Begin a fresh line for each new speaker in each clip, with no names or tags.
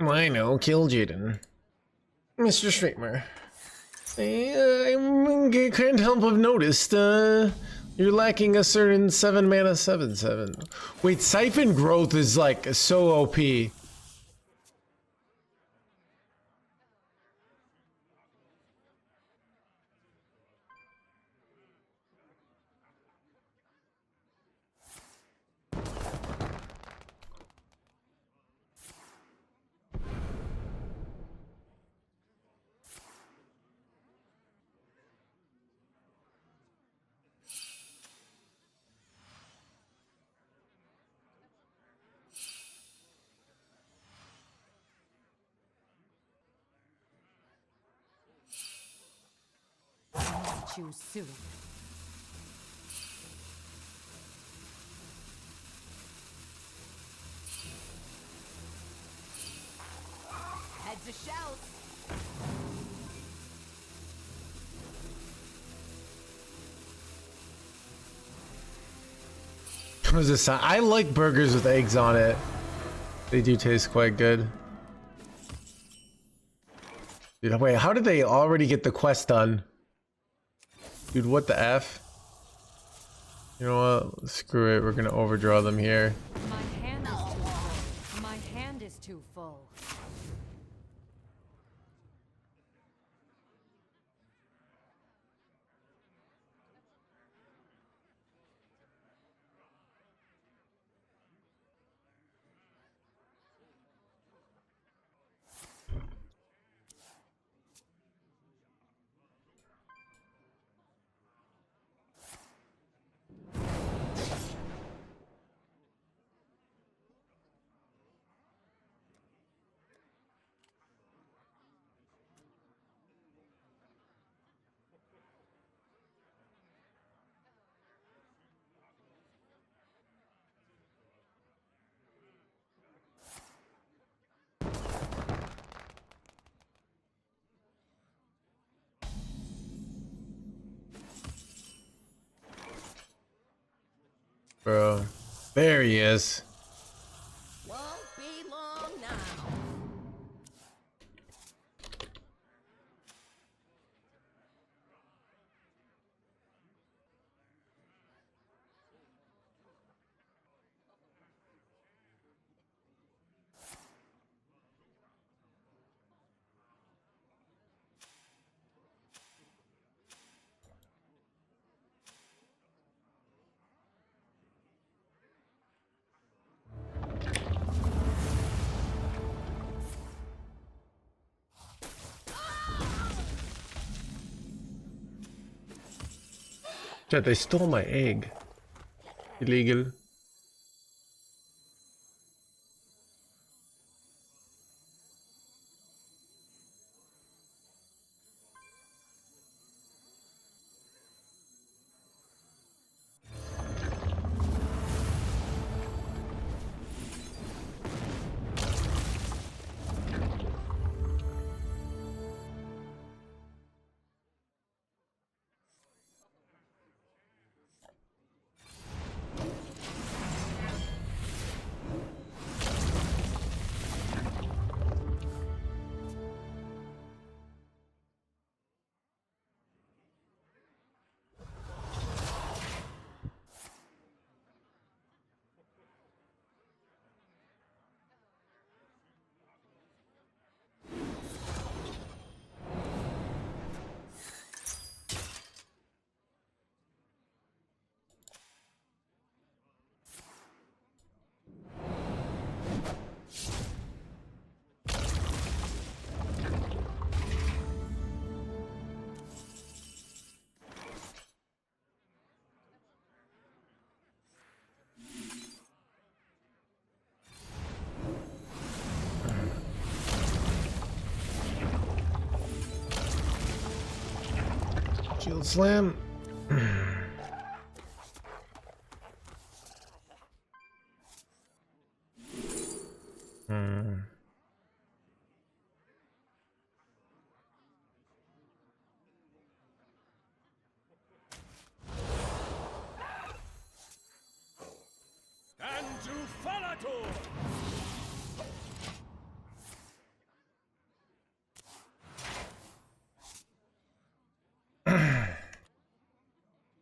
I know, kill Jaden. Mr. Streamer. I can't help but noticed, you're lacking a certain 7 mana 7/7. Wait, Siphon Growth is like so OP.
Choose soon. Head to shells.
What does this sound? I like burgers with eggs on it. They do taste quite good. Dude, wait, how did they already get the quest done? Dude, what the F? You know what? Screw it. We're gonna overdraw them here.
My hand is too full. My hand is too full.
Bro. There he is.
Won't be long now.
Chat, they stole my egg. Illegal. Shield slam.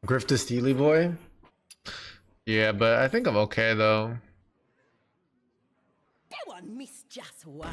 Griff the Steely boy. Yeah, but I think I'm okay though.
Go on, miss just one.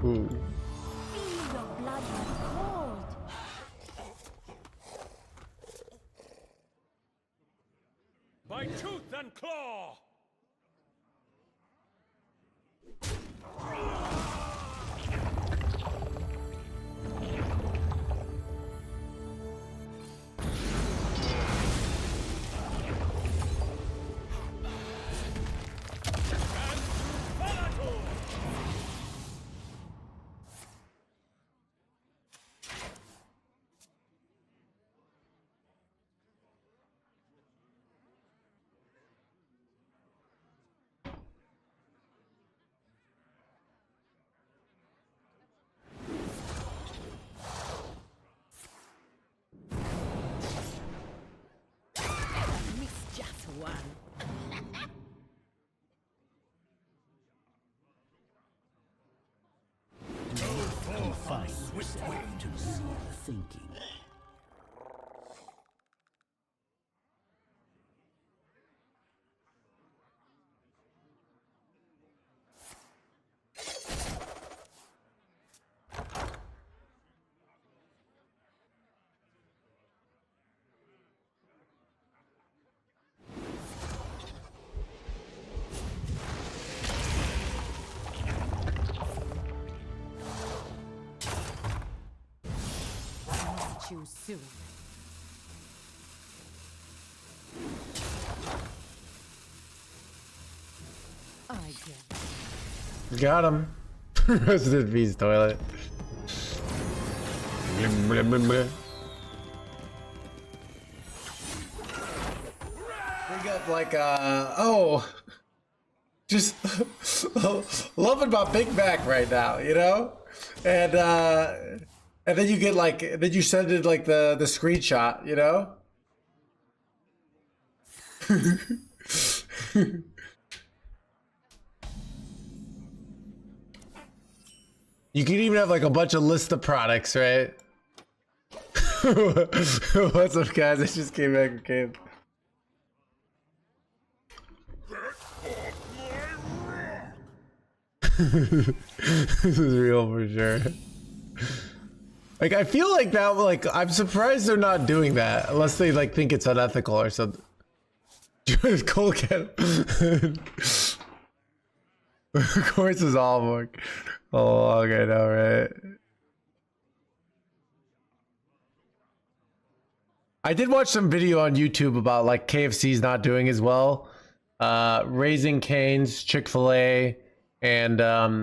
Ooh.
Feel your blood run cold.
By tooth and claw!
Miss just one.
Find swift way to see the thinking.
Too soon. I get
Got him. Roasted Bee's toilet. Blah, blah, blah. Bring up like oh, just loving my Big Mac right now, you know, and then you get like, then you send it like the screenshot, you know. You can even have like a bunch of list of products, right? What's up, guys? I just came back from camp. This is real for sure. Like, I feel like that, like, I'm surprised they're not doing that unless they like think it's unethical or something. Cold cat. Of course, it's all work. Oh, okay, no, right. I did watch some video on YouTube about like KFC's not doing as well. Raising Cane's, Chick-fil-A, and I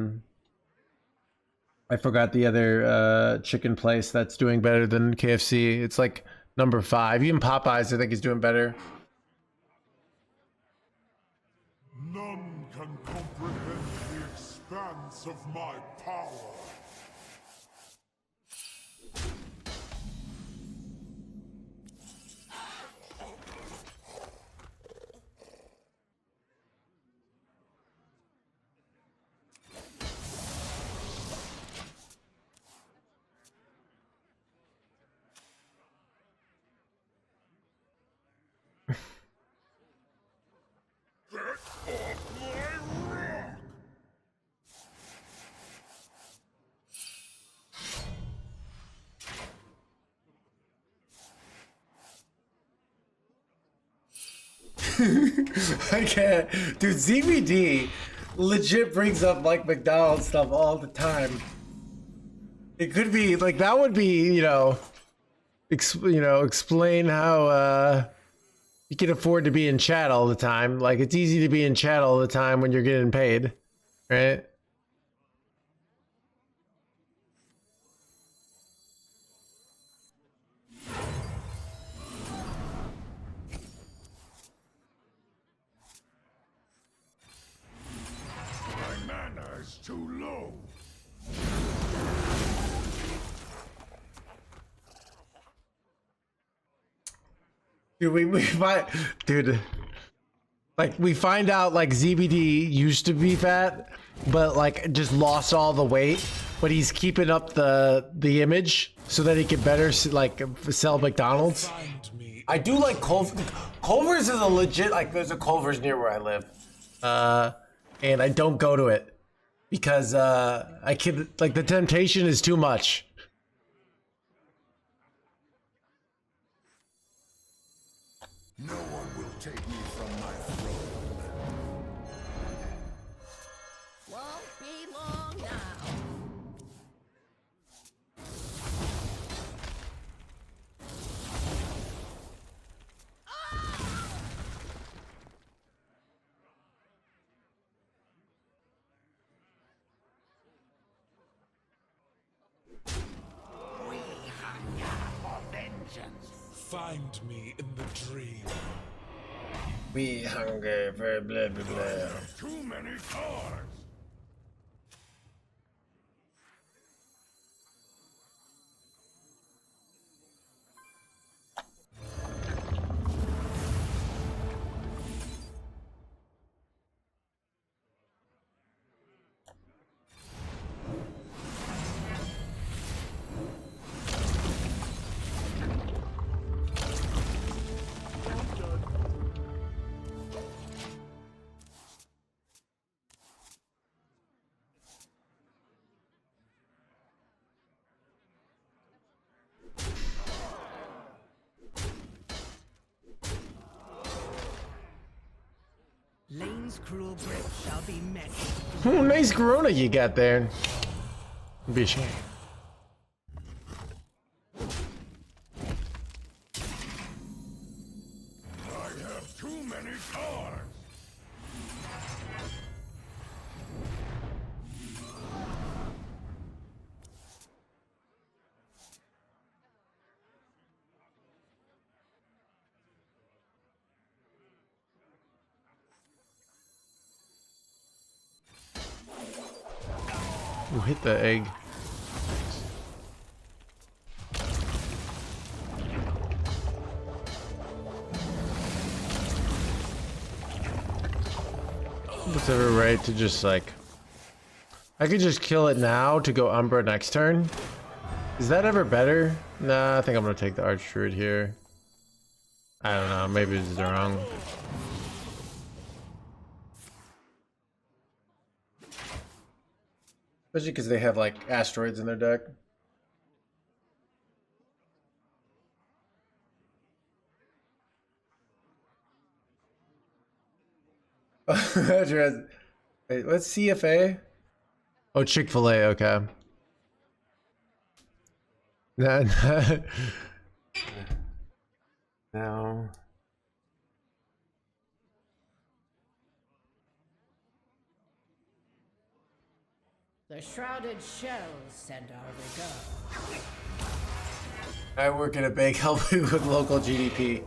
forgot the other chicken place that's doing better than KFC. It's like number 5. Even Popeyes, I think, is doing better.
None can comprehend the expanse of my power.
I can't. Dude, ZBD legit brings up like McDonald's stuff all the time. It could be like that would be, explain how you can afford to be in chat all the time. Like it's easy to be in chat all the time when you're getting paid, right?
My mana is too low.
Dude, we find, dude, like we find out like ZBD used to be fat, but like just lost all the weight, but he's keeping up the image so that he can better like sell McDonald's. I do like Culver's is a legit, like there's a Culver's near where I live, and I don't go to it because I can, like the temptation is too much.
No one will take me from my throne.
Won't be long now.
We hunger for vengeance.
Find me in the dream.
We hunger for blah blah blah.
Too many cards.
Lane's cruel grip shall be met.
Oh, nice Corona you got there. Be a shame.
I have too many cards.
Ooh, hit the egg. What's ever right to just like, I could just kill it now to go Umbra next turn. Is that ever better? Nah, I think I'm gonna take the Archdruid here. I don't know, maybe this is wrong. Especially because they have like asteroids in their deck. Wait, what's CFA? Oh, Chick-fil-A, okay. No. No.
The shrouded shells send our regard.
I work in a bank helping with local GDP.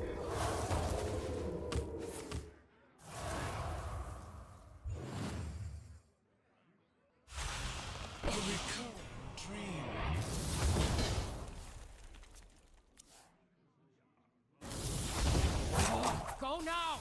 A recurring dream.
Go now!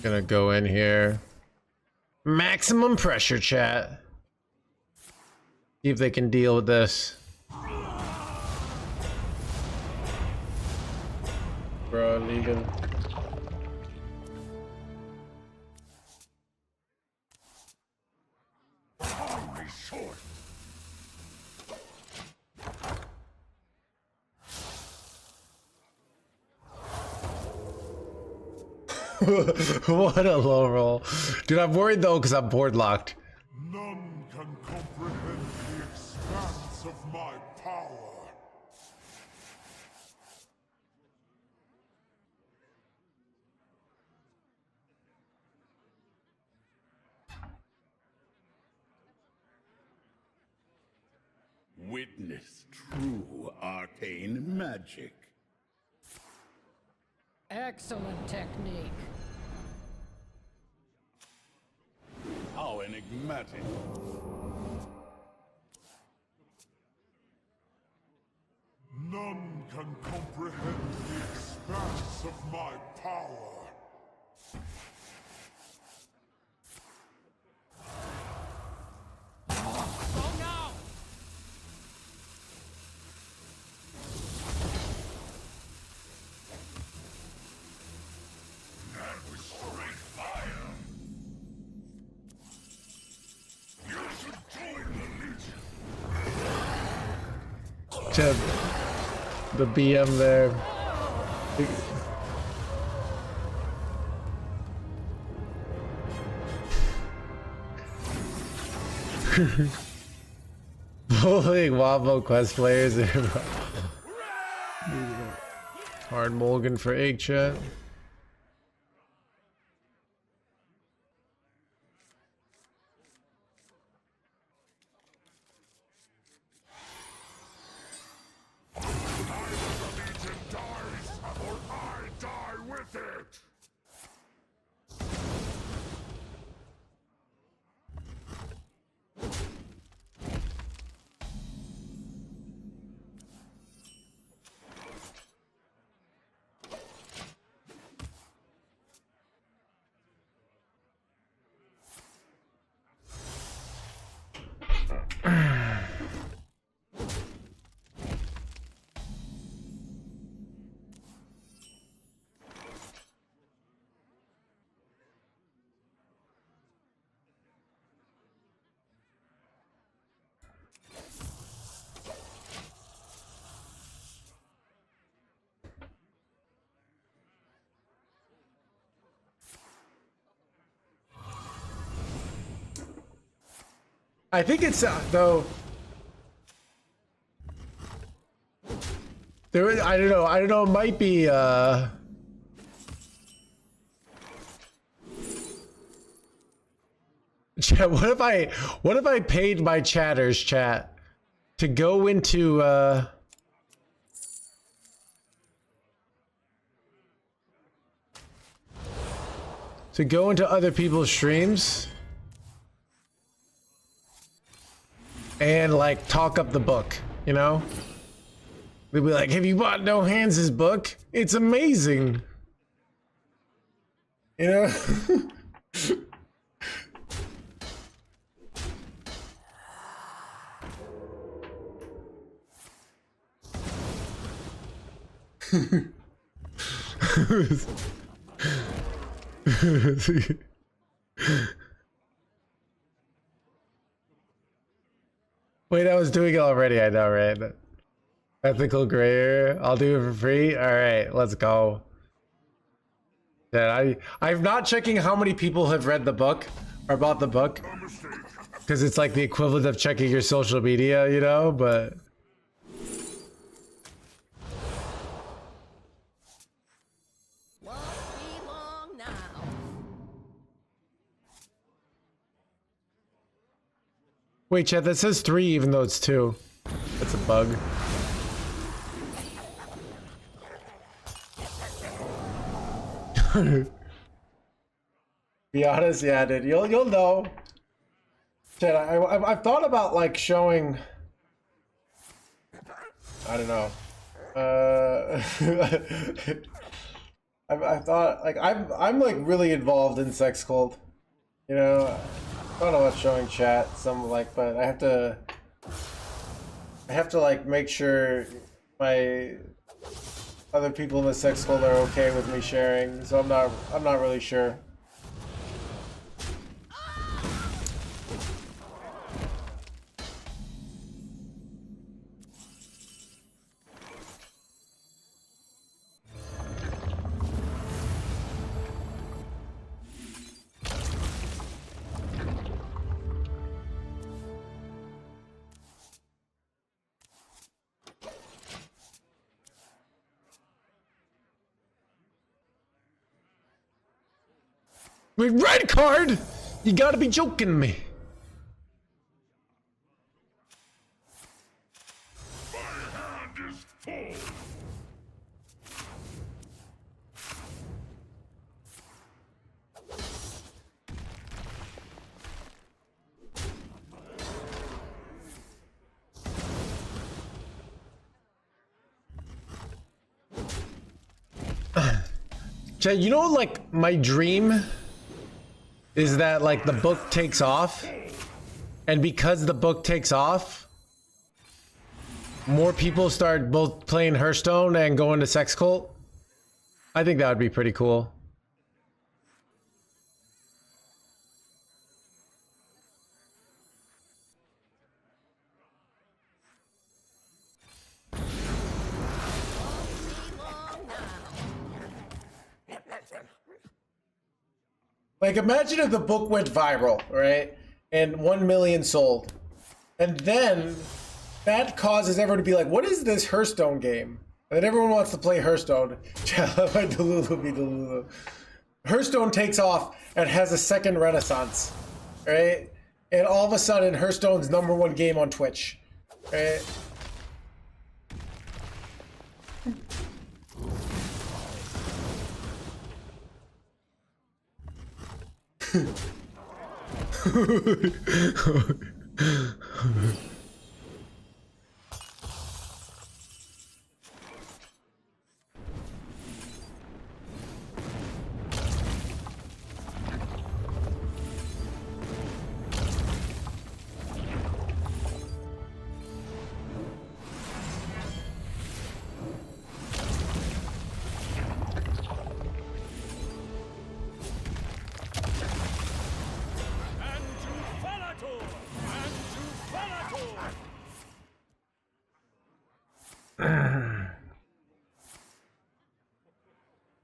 Gonna go in here. Maximum pressure, chat. See if they can deal with this. Bro, Negan. What a low roll. Dude, I'm worried though because I'm board locked.
None can comprehend the expanse of my power.
Witness true arcane magic.
Excellent technique.
How enigmatic.
None can comprehend the expanse of my power. That was straight fire. You should join the Legion.
Chad, the BM there. Bullying Wombo quest players. Hard mulligan for egg chat.
Legion dies, or I die with it!
I think it's though. I don't know. It might be chat, what if I paid my chatters, chat, to go into other people's streams and like talk up the book, you know? They'd be like, have you bought No Hands' book? It's amazing. You know? Wait, I was doing it already, I know, right? Ethical gray area. I'll do it for free. All right, let's go. Yeah, I'm not checking how many people have read the book or bought the book, because it's like the equivalent of checking your social media, you know. But
Won't be long now.
wait, chat, that says 3 even though it's 2. That's a bug. Be honest, yeah, dude. You'll know. Chat, I've thought about like showing. I don't know. I thought like I'm like really involved in sex cult. You know, I don't know what's showing chat. Some like, but I have to like make sure my other people in the sex cult are okay with me sharing. So I'm not really sure. Wait, red card? You gotta be joking me.
My hand is full.
Chad, you know, like my dream is that like the book takes off, and because the book takes off, more people start both playing Hearthstone and going to sex cult. I think that would be pretty cool. Like, imagine if the book went viral, right? And 1 million sold. And then that causes everyone to be like, what is this Hearthstone game? And then everyone wants to play Hearthstone. Delulu be Delulu. Hearthstone takes off and has a second renaissance, right? And all of a sudden, Hearthstone's #1 game on Twitch, right?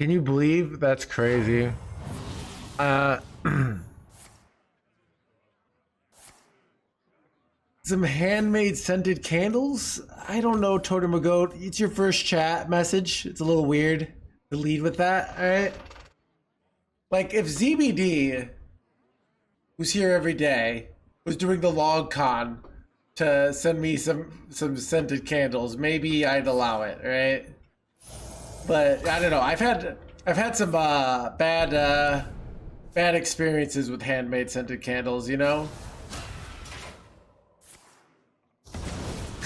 Can you believe that's crazy? Some handmade scented candles? I don't know, Totem Goat. It's your first chat message. It's a little weird to lead with that, alright? Like, if ZBD, who's here every day, was doing the log con to send me some scented candles, maybe I'd allow it, right? But I don't know. I've had some bad experiences with handmade scented candles, you know?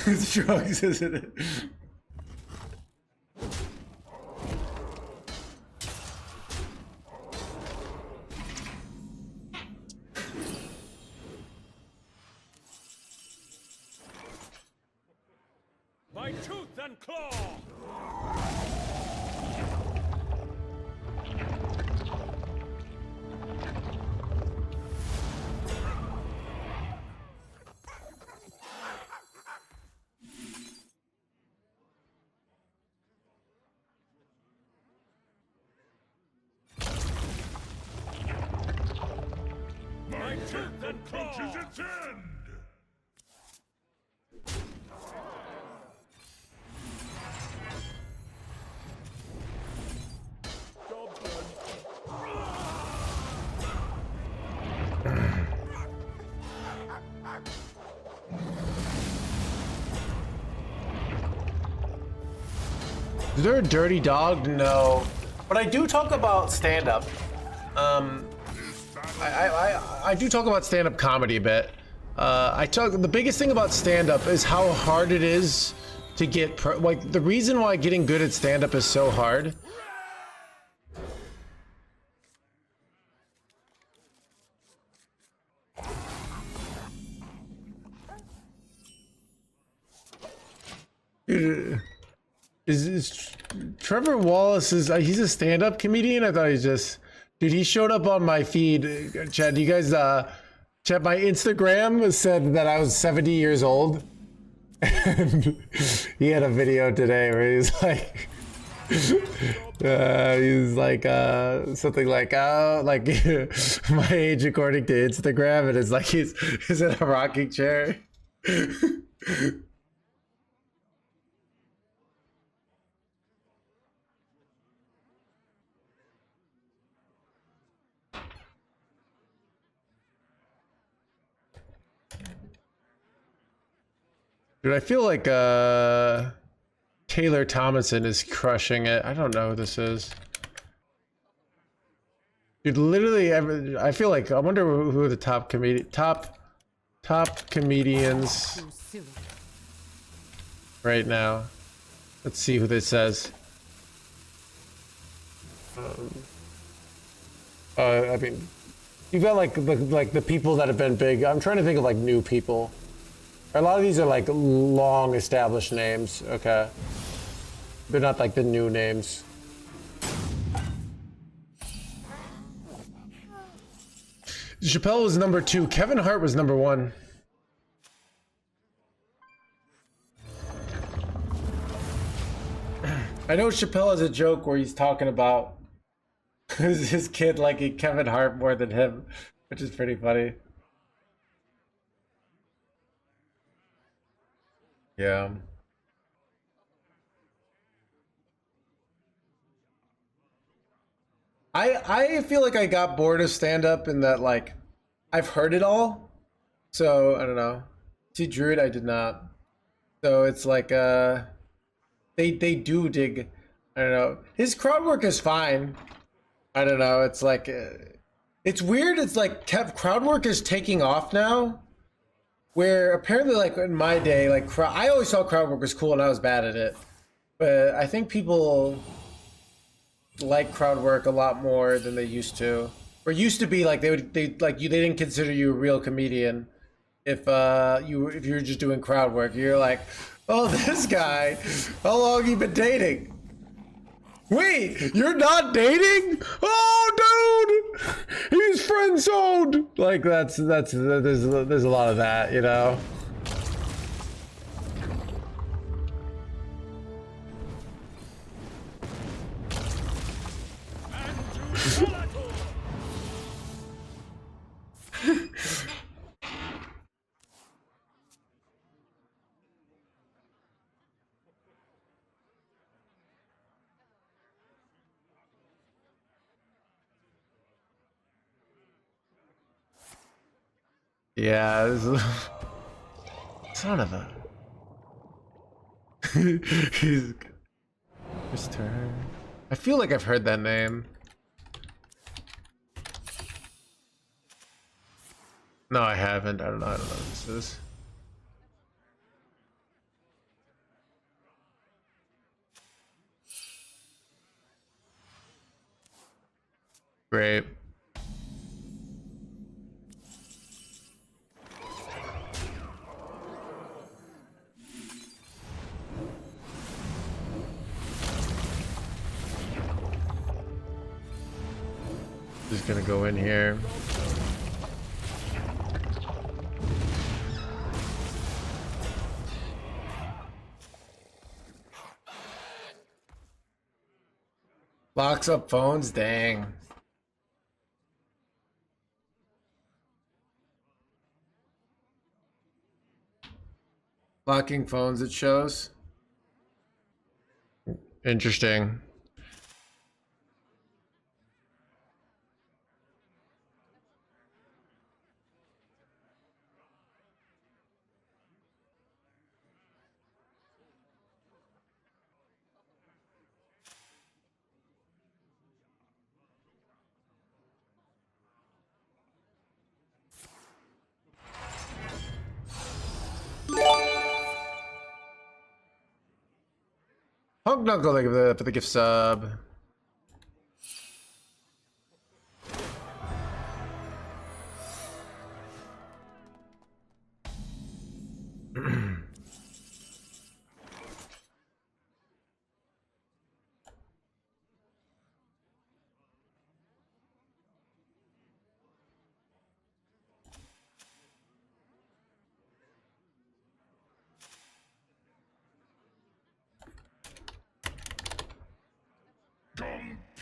It's drugs, isn't it?
By tooth and claw! My tooth and claw!
Approaches its end.
Is there a dirty dog? No. But I do talk about stand-up. I do talk about stand-up comedy a bit. The biggest thing about stand-up is how hard it is to get like the reason why getting good at stand-up is so hard Dude, is Trevor Wallace he's a stand-up comedian? I thought he's just dude. He showed up on my feed. Chad, do you guys Chad? My Instagram said that I was 70 years old, and he had a video today where he's like. He's like something like like my age according to Instagram, and it's like he's in a rocking chair. Dude, I feel like Taylor Thomason is crushing it. I don't know who this is. Dude, literally, I feel like I wonder who are the top comedians
Too soon.
right now. Let's see who this says. I mean, you've got like the people that have been big. I'm trying to think of like new people. A lot of these are like long established names. Okay. They're not like the new names. Chappelle was number 2. Kevin Hart was number 1. I know Chappelle has a joke where he's talking about his kid liking Kevin Hart more than him, which is pretty funny. Yeah. I feel like I got bored of stand-up in that like I've heard it all. So I don't know. See Druid, I did not. So it's like they do dig. I don't know. His crowd work is fine. I don't know. It's like it's weird. It's like crowd work is taking off now. Where apparently like in my day, like I always thought crowd work was cool and I was bad at it. But I think people like crowd work a lot more than they used to. Or used to be like they didn't consider you a real comedian if you were just doing crowd work. You're like, oh, this guy, how long you been dating? Wait, you're not dating? Oh, dude, he's friend zoned. Like there's a lot of that, you know. Yeah, son of a. He's his turn. I feel like I've heard that name. No, I haven't. I don't know what this is. Great. Just gonna go in here. Locks up phones, dang. Locking phones, it shows. Interesting. Hunk Knuckle, thank you for the gift sub.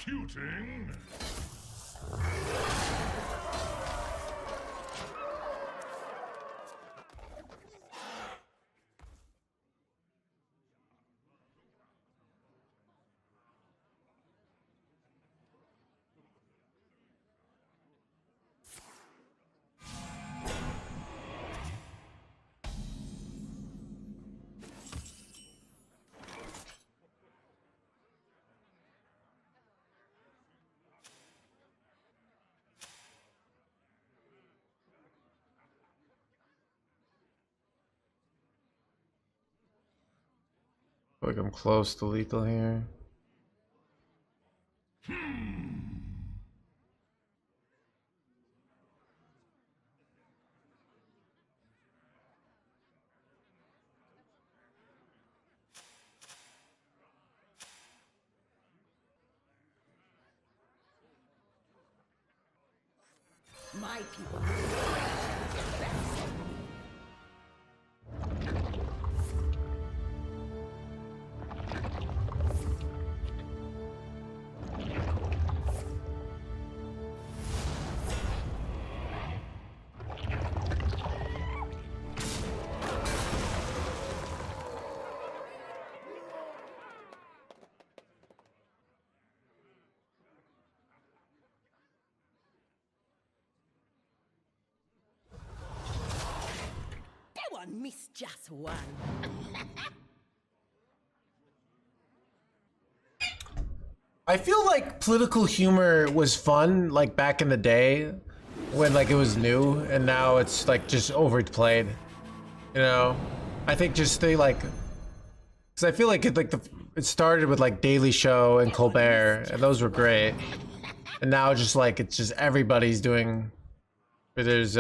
executing.
Like I'm close to lethal here.
My people. That one missed just one.
I feel like political humor was fun, like back in the day, when like it was new, and now it's like just overplayed. You know, I think just they like, because I feel like it started with like Daily Show and Colbert, and those were great, and now just like it's just everybody's doing. There's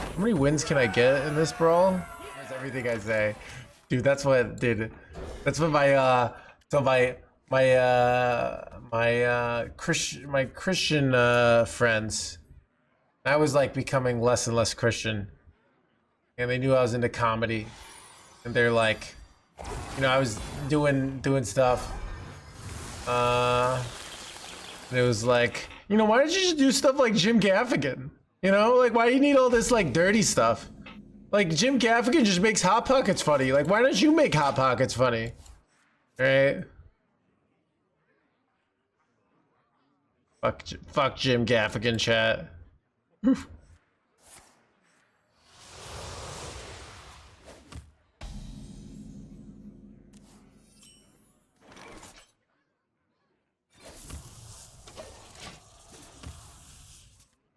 How many wins can I get in this brawl? That's everything I say. Dude, that's what my Christian friends. I was like becoming less and less Christian. And they knew I was into comedy. And they're like, you know, I was doing stuff. And it was like, you know, why don't you just do stuff like Jim Gaffigan? You know, like, why do you need all this, like, dirty stuff? Like, Jim Gaffigan just makes Hot Pockets funny. Like, why don't you make Hot Pockets funny? Right? Fuck Jim Gaffigan, chat.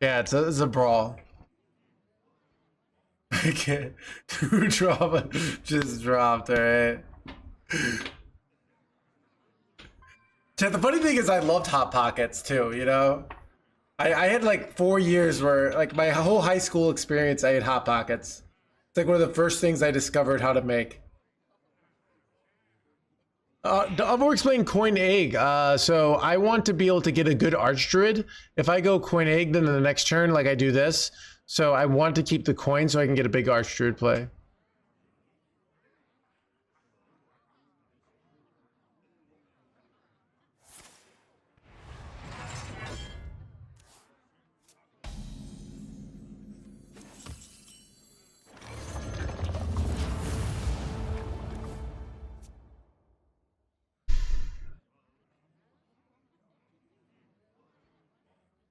Yeah, it's a brawl. I can't. Drama just dropped, alright? The funny thing is I loved Hot Pockets too, you know? I had like 4 years where, like, my whole high school experience, I ate Hot Pockets. It's like one of the first things I discovered how to make. I'm explaining coin egg. So I want to be able to get a good archdruid. If I go coin egg, then in the next turn, like I do this. So I want to keep the coin so I can get a big archdruid play.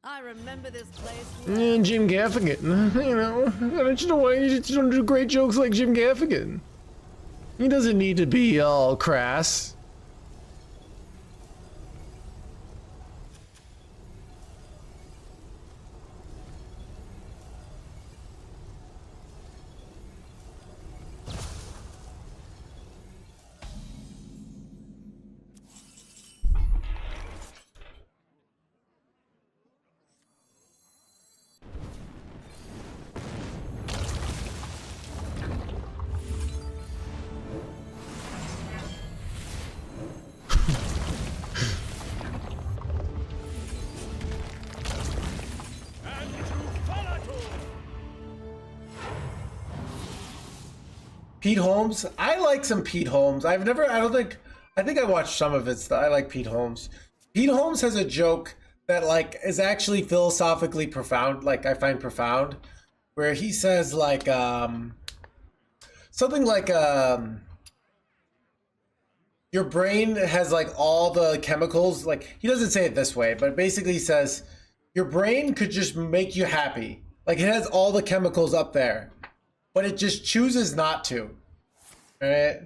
I remember this place.
Jim Gaffigan, you know, don't you know why you just don't do great jokes like Jim Gaffigan? He doesn't need to be all crass. Pete Holmes. I like some Pete Holmes. I think I watched some of it. I like Pete Holmes. Pete Holmes has a joke that like is actually philosophically profound. Like I find profound, where he says like something like your brain has like all the chemicals. Like he doesn't say it this way, but basically he says your brain could just make you happy. Like it has all the chemicals up there, but it just chooses not to. Right?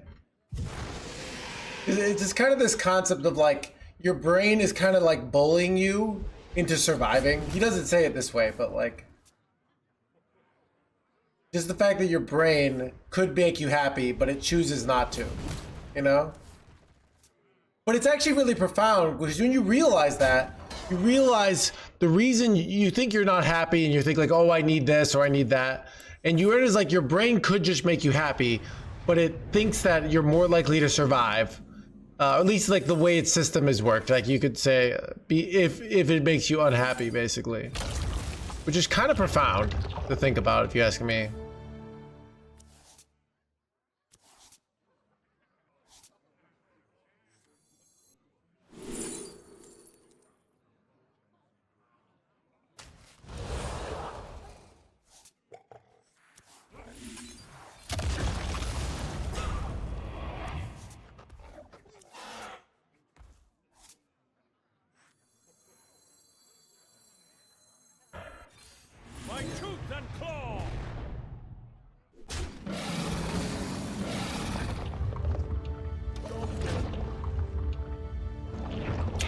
It's just kind of this concept of like your brain is kind of like bullying you into surviving. He doesn't say it this way, but like just the fact that your brain could make you happy, but it chooses not to, you know? But it's actually really profound because when you realize that, you realize the reason you think you're not happy and you think like, oh, I need this or I need that. And you realize like your brain could just make you happy, but it thinks that you're more likely to survive. At least like the way its system has worked. Like you could say, if it makes you unhappy, basically. Which is kind of profound to think about if you ask me.
My tooth and claw!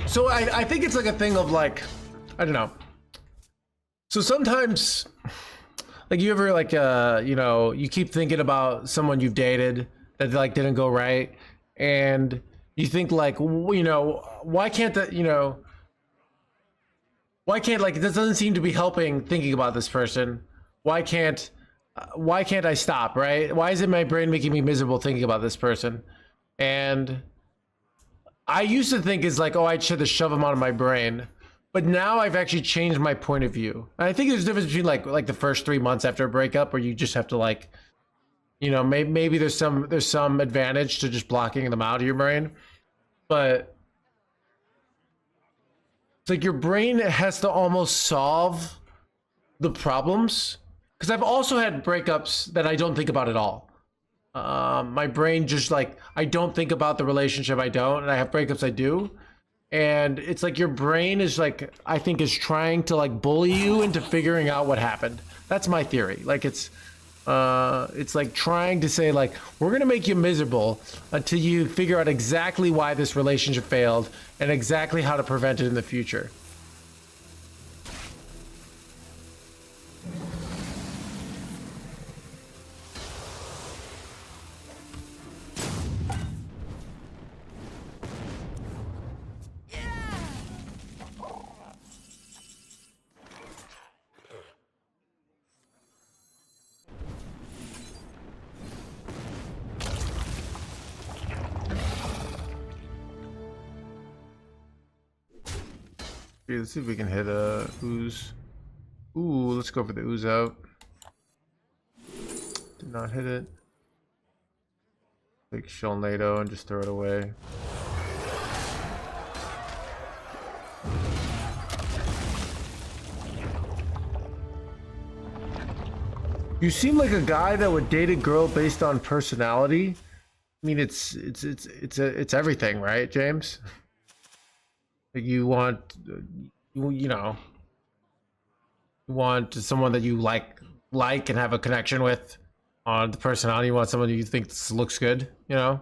So I think it's like a thing of like, I don't know. So sometimes, like you ever like, you know, you keep thinking about someone you've dated that like didn't go right. And you think like, you know, why can't that, you know, why can't like, this doesn't seem to be helping thinking about this person. Why can't I stop, right? Why is it my brain making me miserable thinking about this person? And I used to think is like, oh, I should shove them out of my brain. But now I've actually changed my point of view. And I think there's a difference between like the first 3 months after a breakup where you just have to like, you know, maybe there's some advantage to just blocking them out of your brain. But it's like your brain has to almost solve the problems. Because I've also had breakups that I don't think about at all. My brain just like, I don't think about the relationship, I don't, and I have breakups I do. And it's like your brain is like, I think is trying to like bully you into figuring out what happened. That's my theory. Like it's like trying to say like, we're gonna make you miserable until you figure out exactly why this relationship failed and exactly how to prevent it in the future. Okay, let's see if we can hit a ooze. Ooh, let's go for the ooze out. Did not hit it. Take Shelnado and just throw it away. You seem like a guy that would date a girl based on personality. I mean, it's everything, right, James? Like you want, you know, you want someone that you like and have a connection with on the personality. You want someone you think looks good, you know?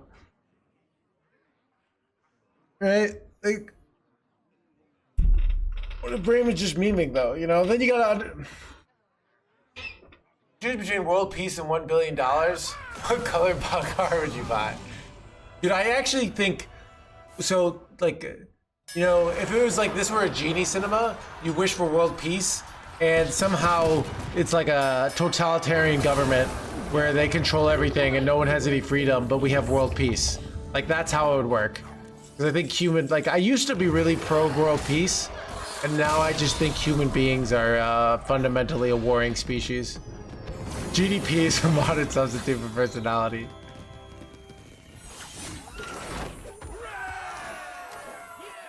Right? Like, what if brain is just memeing though, you know? Then you gotta choose between world peace and $1 billion. What color car would you buy? Dude, I actually think so. Like, you know, if it was like this were a genie cinema, you wish for world peace, and somehow it's like a totalitarian government where they control everything and no one has any freedom, but we have world peace. Like that's how it would work. Because I think like I used to be really pro world peace, and now I just think human beings are fundamentally a warring species. GDP is a modern substitute for personality.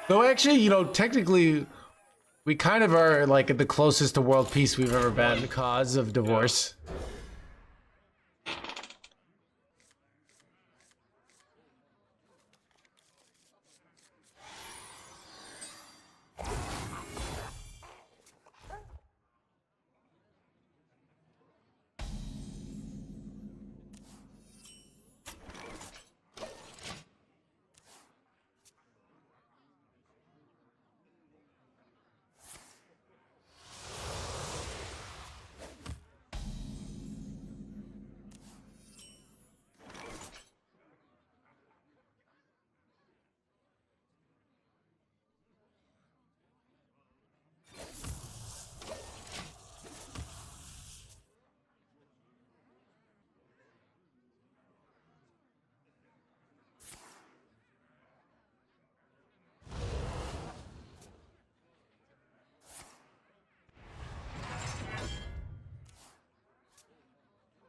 Though actually, you know, technically, we kind of are like the closest to world peace we've ever been because of divorce.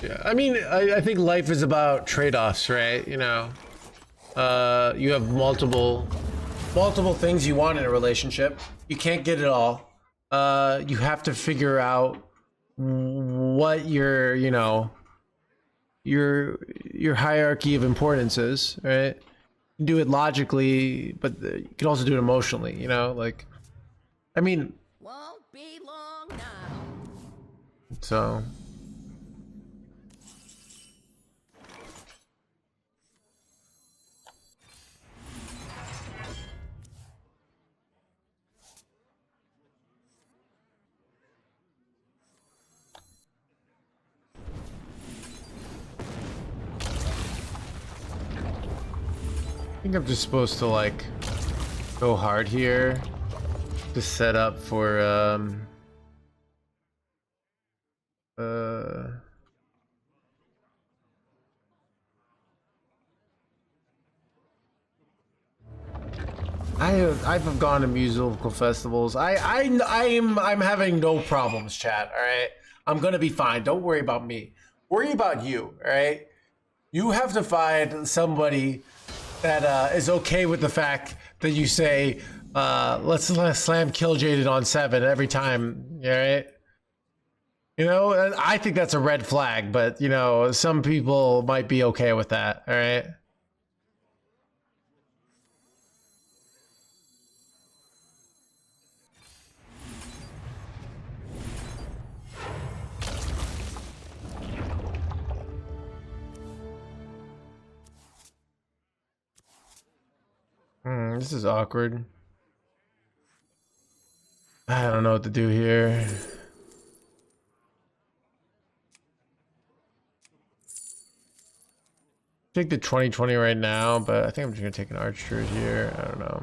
Yeah, I mean, I think life is about trade-offs, right? You know, you have multiple things you want in a relationship. You can't get it all. You have to figure out what your, you know, your hierarchy of importance is, right? You can do it logically, but you can also do it emotionally, you know, like, I mean,
Won't be long now.
so. I think I'm just supposed to like go hard here to set up for I've gone to musical festivals. I'm having no problems, chat. All right, I'm gonna be fine. Don't worry about me. Worry about you. All right, you have to find somebody that is okay with the fact that you say, let's slam kill jaded on 7 every time. All right. You know, and I think that's a red flag, but you know, some people might be okay with that. All right. This is awkward. I don't know what to do here. Take the 2020 right now, but I think I'm just gonna take an archer here. I don't know.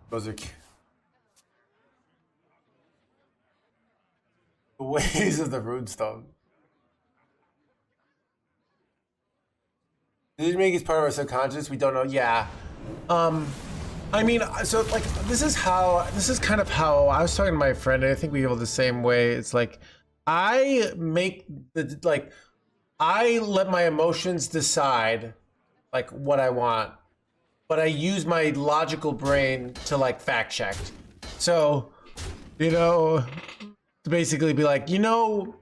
Those are the ways of the runestone. Did it make it part of our subconscious? We don't know. Yeah. I mean, so like this is kind of how I was talking to my friend, and I think we feel the same way. It's like I let my emotions decide like what I want, but I use my logical brain to like fact check. So, you know, to basically be like, you know,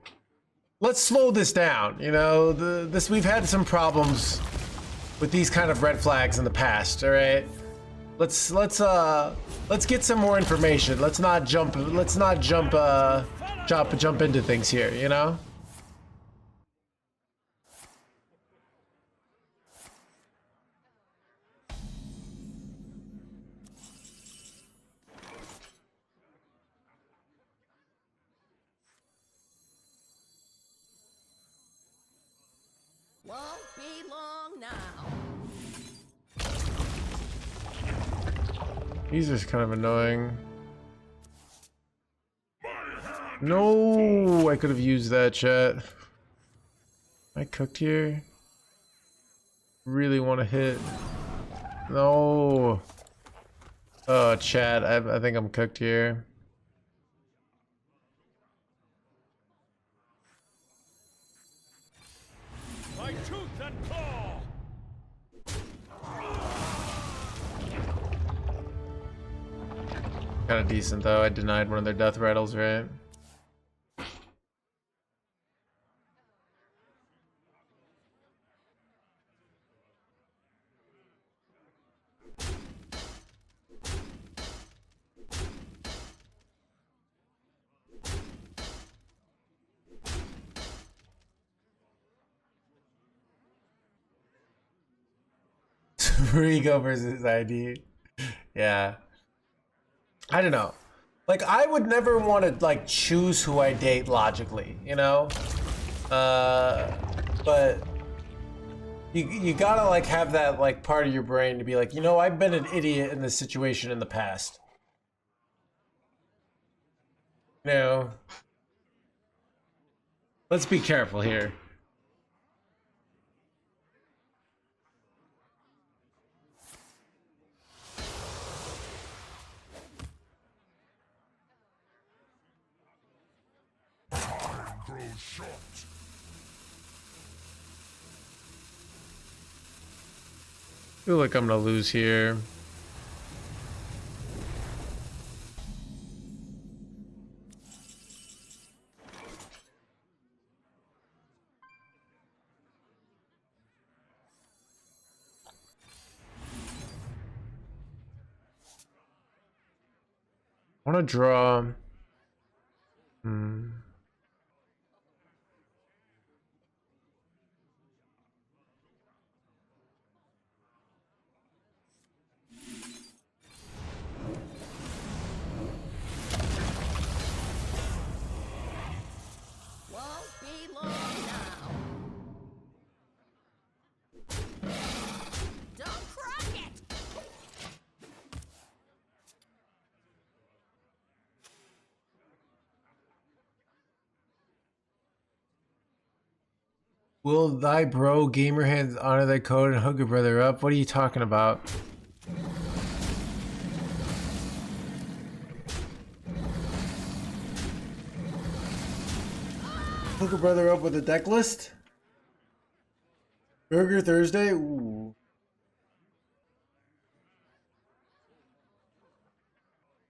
let's slow this down. You know, we've had some problems with these kind of red flags in the past. All right, let's get some more information. Let's not jump into things here. You know.
Won't be long now.
These are kind of annoying. No, I could have used that, chat. Am I cooked here? Really want to hit. No. Oh, chat, I think I'm cooked here.
My tooth and claw!
Kind of decent though. I denied one of their death rattles, right? Rigo versus ID. Yeah. I don't know. Like, I would never want to, like, choose who I date logically, you know? But you gotta, like, have that, like, part of your brain to be like, you know, I've been an idiot in this situation in the past. You know? Let's be careful here.
Grow short.
Feel like I'm gonna lose here. I want to draw.
Won't be long now. Don't crack it!
Will thy bro gamer hands honor thy code and hook your brother up? What are you talking about? Hook a brother up with a deck list? Burger Thursday? Ooh.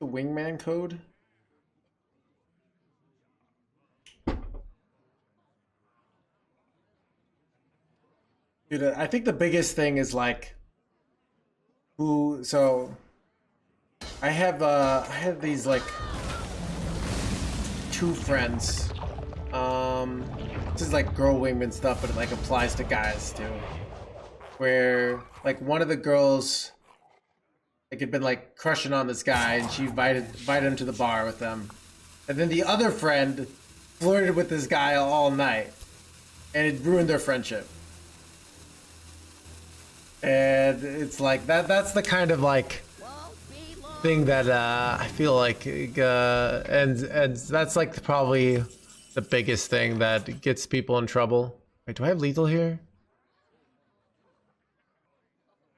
The wingman code? Dude, I think the biggest thing is like who. So I have these like two friends. This is like girl wingman stuff, but it like applies to guys too. Where like one of the girls like had been like crushing on this guy, and she invited him to the bar with them, and then the other friend flirted with this guy all night, and it ruined their friendship. And it's like that's the kind of like thing that I feel like and that's like probably the biggest thing that gets people in trouble. Wait, do I have lethal here?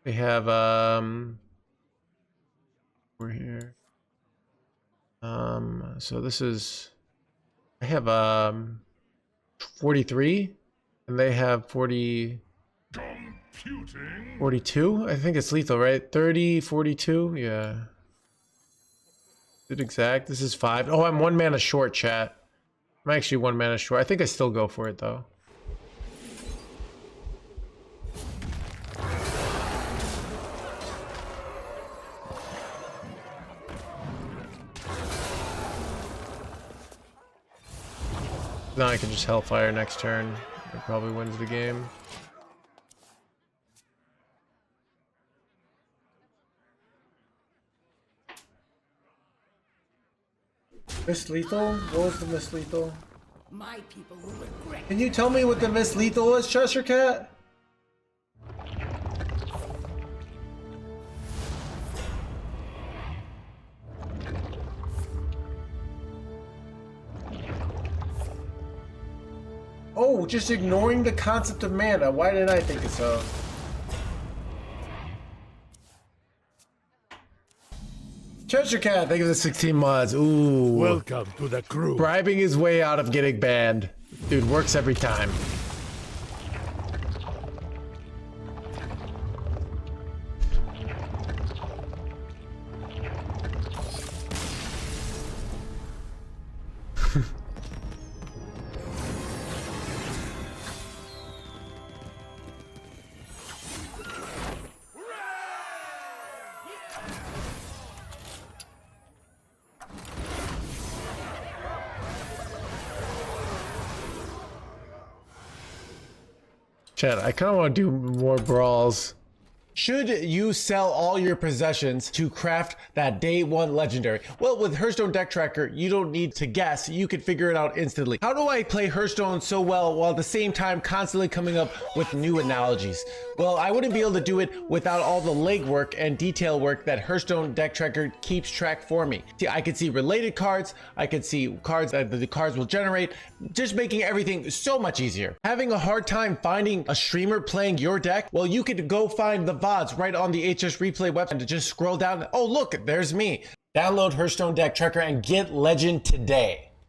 We have we're here. So this is, I have 43 and they have 40.
Computing.
42? I think it's lethal, right? 30, 42? Yeah. Is it exact? This is 5. Oh, I'm 1 mana short, chat. I'm actually 1 mana short. I think I still go for it, though. Now I can just Hellfire next turn. It probably wins the game. Miss Lethal? What was the Miss Lethal?
My people will regret.
Can you tell me what the Miss Lethal is, Cheshire Cat? Oh, just ignoring the concept of mana. Why didn't I think of so? Treasure Cat, think of the 16 mods. Ooh.
Welcome to the crew.
Bribing his way out of getting banned. Dude, works every time. Chad, I kind of want to do more brawls. Should you sell all your possessions to craft that day one legendary? Well, with Hearthstone Deck Tracker, you don't need to guess. You can figure it out instantly. How do I play Hearthstone so well while at the same time constantly coming up with new analogies? Well, I wouldn't be able to do it without all the legwork and detail work that Hearthstone Deck Tracker keeps track for me. See, I could see related cards, I could see cards that the cards will generate, just making everything so much easier. Having a hard time finding a streamer playing your deck? Well, you could go find the VODs right on the HS Replay website to just scroll down. Oh, look, there's me. Download Hearthstone Deck Tracker and get legend today.